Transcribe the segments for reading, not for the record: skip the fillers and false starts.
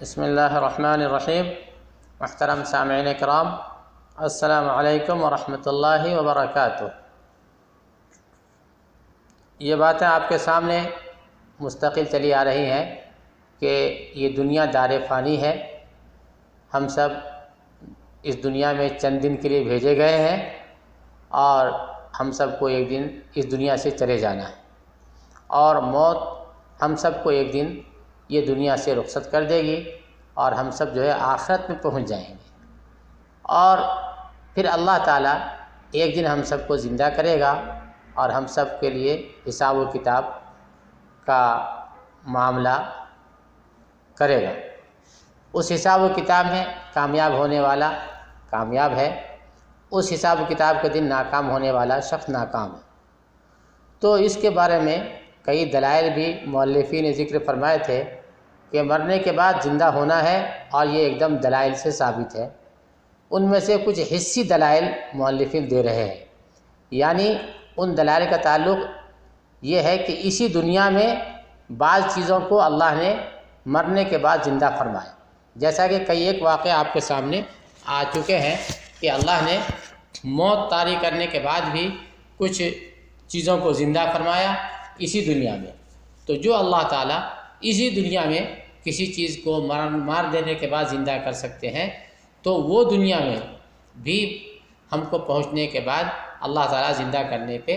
بسم اللہ الرحمن الرحیم۔ محترم سامعین کرام، السلام علیکم ورحمۃ اللہ وبرکاتہ۔ یہ باتیں آپ کے سامنے مستقل چلی آ رہی ہیں کہ یہ دنیا دار فانی ہے، ہم سب اس دنیا میں چند دن کے لیے بھیجے گئے ہیں اور ہم سب کو ایک دن اس دنیا سے چلے جانا ہے، اور موت ہم سب کو ایک دن یہ دنیا سے رخصت کر دے گی اور ہم سب جو ہے آخرت میں پہنچ جائیں گے، اور پھر اللہ تعالیٰ ایک دن ہم سب کو زندہ کرے گا اور ہم سب کے لیے حساب و کتاب کا معاملہ کرے گا۔ اس حساب و کتاب میں کامیاب ہونے والا کامیاب ہے، اس حساب و کتاب کے دن ناکام ہونے والا شخص ناکام ہے۔ تو اس کے بارے میں کئی دلائل بھی مؤلفین نے ذکر فرمائے تھے کہ مرنے کے بعد زندہ ہونا ہے، اور یہ ایک دم دلائل سے ثابت ہے۔ ان میں سے کچھ حسی دلائل مؤلفین دے رہے ہیں، یعنی ان دلائل کا تعلق یہ ہے کہ اسی دنیا میں بعض چیزوں کو اللہ نے مرنے کے بعد زندہ فرمایا، جیسا کہ کئی ایک واقعہ آپ کے سامنے آ چکے ہیں کہ اللہ نے موت طاری کرنے کے بعد بھی کچھ چیزوں کو زندہ فرمایا اسی دنیا میں۔ تو جو اللہ تعالیٰ اسی دنیا میں کسی چیز کو مار دینے کے بعد زندہ کر سکتے ہیں، تو وہ دنیا میں بھی ہم کو پہنچنے کے بعد اللہ تعالیٰ زندہ کرنے پہ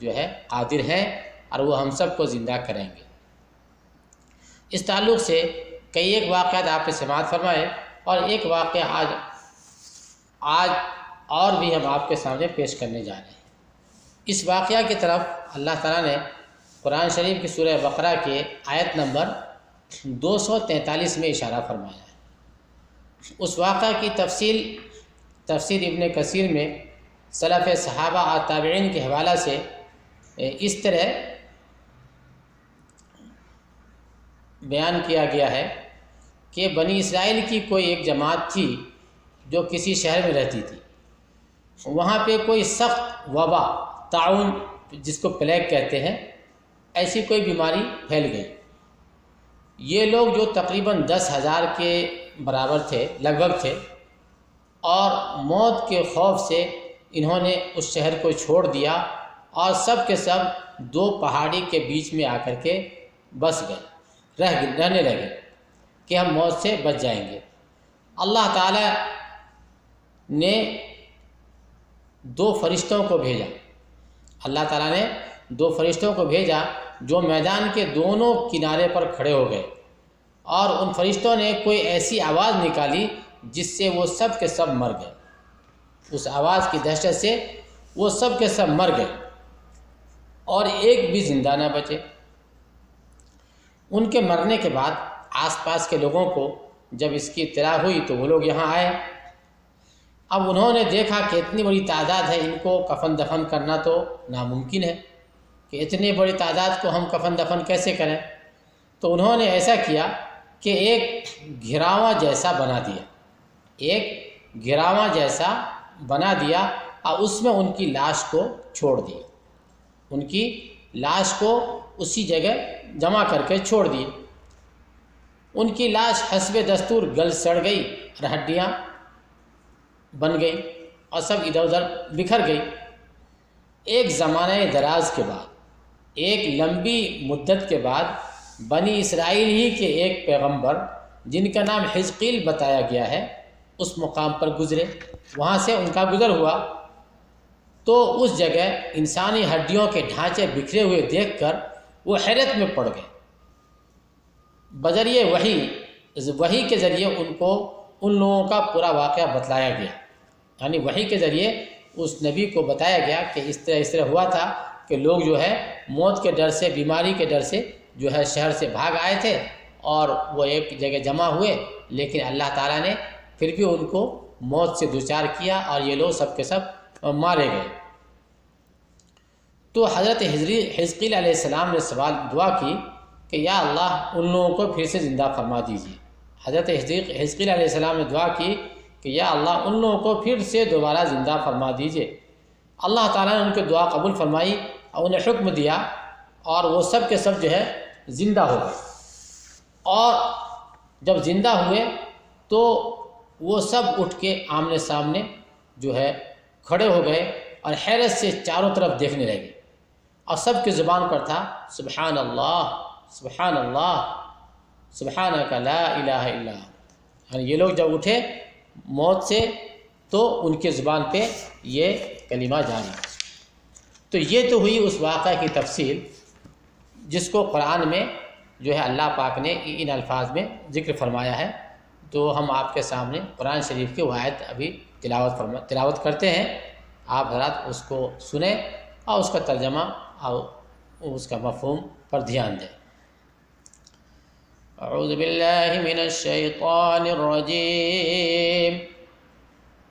جو ہے قادر ہیں، اور وہ ہم سب کو زندہ کریں گے۔ اس تعلق سے کئی ایک واقعات آپ نے سماعت فرمائے، اور ایک واقعہ آج اور بھی ہم آپ کے سامنے پیش کرنے جا رہے ہیں۔ اس واقعہ کی طرف اللہ تعالیٰ نے قرآن شریف کی سورہ بقرہ کے آیت نمبر 243 میں اشارہ فرمایا ہے۔ اس واقعہ کی تفسیر ابن کثیر میں سلف صحابہ اور تابعین کے حوالہ سے اس طرح بیان کیا گیا ہے کہ بنی اسرائیل کی کوئی ایک جماعت تھی جو کسی شہر میں رہتی تھی۔ وہاں پہ کوئی سخت وبا، طاعون جس کو پلیگ کہتے ہیں، ایسی کوئی بیماری پھیل گئی۔ یہ لوگ جو تقریباً 10,000 کے برابر تھے، لگ بھگ تھے، اور موت کے خوف سے انہوں نے اس شہر کو چھوڑ دیا اور سب کے سب دو پہاڑی کے بیچ میں آ کر کے بس گئے، رہنے لگے کہ ہم موت سے بچ جائیں گے۔ اللہ تعالیٰ نے دو فرشتوں کو بھیجا، اللہ تعالیٰ نے دو فرشتوں کو بھیجا جو میدان کے دونوں کنارے پر کھڑے ہو گئے، اور ان فرشتوں نے کوئی ایسی آواز نکالی جس سے وہ سب کے سب مر گئے۔ اس آواز کی دہشت سے وہ سب کے سب مر گئے اور ایک بھی زندہ نہ بچے۔ ان کے مرنے کے بعد آس پاس کے لوگوں کو جب اس کی اطلاع ہوئی تو وہ لوگ یہاں آئے۔ اب انہوں نے دیکھا کہ اتنی بڑی تعداد ہے، ان کو کفن دفن کرنا تو ناممکن ہے کہ اتنی بڑی تعداد کو ہم کفن دفن کیسے کریں۔ تو انہوں نے ایسا کیا کہ ایک گھراواں جیسا بنا دیا اور اس میں ان کی لاش کو چھوڑ دیا، ان کی لاش کو اسی جگہ جمع کر کے چھوڑ دیے۔ ان کی لاش حسب دستور گل سڑ گئی اور ہڈیاں بن گئی اور سب ادھر ادھر بکھر گئی۔ ایک زمانہ دراز کے بعد، ایک لمبی مدت کے بعد، بنی اسرائیل ہی کے ایک پیغمبر جن کا نام حزقیل بتایا گیا ہے اس مقام پر گزرے، وہاں سے ان کا گزر ہوا، تو اس جگہ انسانی ہڈیوں کے ڈھانچے بکھرے ہوئے دیکھ کر وہ حیرت میں پڑ گئے۔ بذریعہ وحی کے ذریعے ان لوگوں کا پورا واقعہ بتلایا گیا، یعنی وحی کے ذریعے اس نبی کو بتایا گیا کہ اس طرح ہوا تھا کہ لوگ جو ہے موت کے ڈر سے، بیماری کے ڈر سے جو ہے شہر سے بھاگ آئے تھے اور وہ ایک جگہ جمع ہوئے، لیکن اللہ تعالیٰ نے پھر بھی ان کو موت سے دوچار کیا اور یہ لوگ سب کے سب مارے گئے۔ تو حضرت حزقیل علیہ السلام نے دعا کی کہ یا اللہ ان لوگوں کو پھر سے زندہ فرما دیجیے۔ حضرت حزقیل علیہ السلام نے دعا کی کہ یا اللہ ان لوگوں کو پھر سے دوبارہ زندہ فرما دیجیے۔ اللہ تعالیٰ نے ان کی دعا قبول فرمائی اور انہیں حکم دیا، اور وہ سب کے سب جو ہے زندہ ہو گئے۔ اور جب زندہ ہوئے تو وہ سب اٹھ کے آمنے سامنے جو ہے کھڑے ہو گئے اور حیرت سے چاروں طرف دیکھنے لگے، اور سب کی زبان پر تھا سبحان اللہ سبحان اللہ سبحانک لا الہ الا انت۔ یعنی یہ لوگ جب اٹھے موت سے تو ان کے زبان پہ یہ کلمہ جاری۔ تو یہ تو ہوئی اس واقعہ کی تفصیل جس کو قرآن میں جو ہے اللہ پاک نے ان الفاظ میں ذکر فرمایا ہے۔ تو ہم آپ کے سامنے قرآن شریف کی وہ آیت ابھی تلاوت کرتے ہیں، آپ حضرات اس کو سنیں اور اس کا ترجمہ اور اس کا مفہوم پر دھیان دیں۔ اعوذ باللہ من الشیطان الرجیم،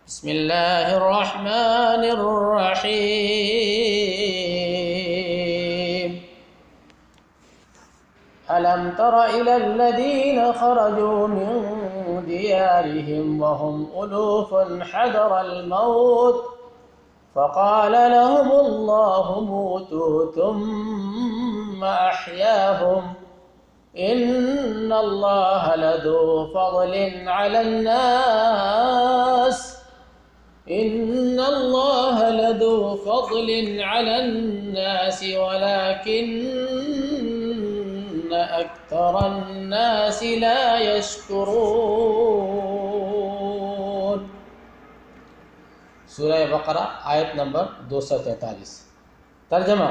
بسم اللہ الرحمن الرحیم۔ ألم تر إلى الذين خرجوا من ديارهم وهم ألوف حذر الموت فقال لهم الله موتوا ثم أحياهم إن الله لذو فضل على الناس ولكن أكثر الناس لا يشكرون۔ سورہ بقرہ آیت نمبر 243۔ ترجمہ: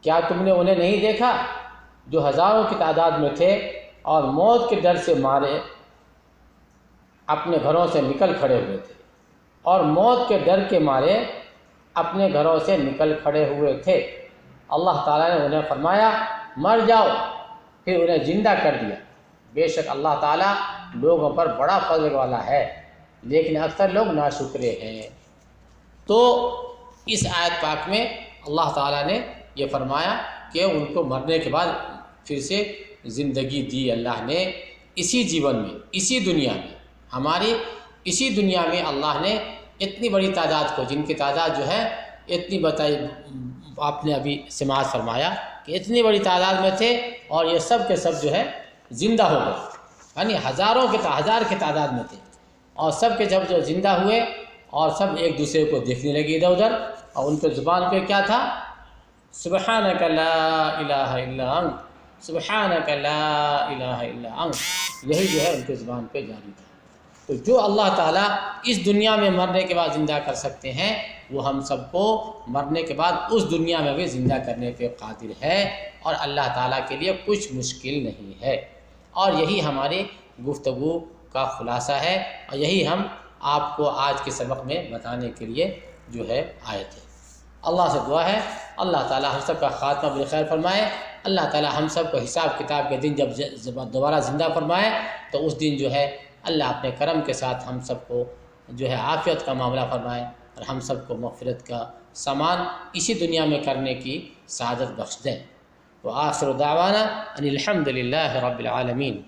کیا تم نے انہیں نہیں دیکھا جو ہزاروں کی تعداد میں تھے اور موت کے ڈر سے مارے اپنے گھروں سے نکل کھڑے ہوئے تھے، اور موت کے ڈر کے مارے اپنے گھروں سے نکل کھڑے ہوئے تھے۔ اللہ تعالیٰ نے انہیں فرمایا مر جاؤ، پھر انہیں زندہ کر دیا۔ بے شک اللہ تعالیٰ لوگوں پر بڑا فضل والا ہے، لیکن اکثر لوگ ناشکرے ہیں۔ تو اس آیت پاک میں اللہ تعالیٰ نے یہ فرمایا کہ ان کو مرنے کے بعد پھر سے زندگی دی اللہ نے، اسی جیون میں، اسی دنیا میں، ہماری اسی دنیا میں اللہ نے اتنی بڑی تعداد کو، جن کی تعداد جو ہے اتنی بتائی، آپ نے ابھی سماعت فرمایا کہ اتنی بڑی تعداد میں تھے اور یہ سب کے سب جو ہے زندہ ہو گئے، یعنی ہزار کی تعداد میں تھے، اور سب کے جب جو زندہ ہوئے اور سب ایک دوسرے کو دیکھنے لگے ادھر ادھر، اور ان کے زبان پہ کیا تھا؟ سبحانک لا الہ الا انت، سبحانک لا الہ الا انت، یہی جو ہے ان کے زبان پہ جاری تھا۔ تو جو اللہ تعالیٰ اس دنیا میں مرنے کے بعد زندہ کر سکتے ہیں، وہ ہم سب کو مرنے کے بعد اس دنیا میں بھی زندہ کرنے پہ قادر ہے، اور اللہ تعالیٰ کے لیے کچھ مشکل نہیں ہے۔ اور یہی ہماری گفتگو کا خلاصہ ہے، اور یہی ہم آپ کو آج کے سبق میں بتانے کے لیے جو ہے آئے تھے۔ اللہ سے دعا ہے اللہ تعالیٰ ہم سب کا خاتمہ بالخیر فرمائے۔ اللہ تعالیٰ ہم سب کو حساب کتاب کے دن جب دوبارہ زندہ فرمائے تو اس دن جو ہے اللہ اپنے کرم کے ساتھ ہم سب کو جو ہے عافیت کا معاملہ فرمائے، اور ہم سب کو مغفرت کا سامان اسی دنیا میں کرنے کی سعادت بخش دیں۔ وآخر دعوانا ان الحمد للہ رب العالمین۔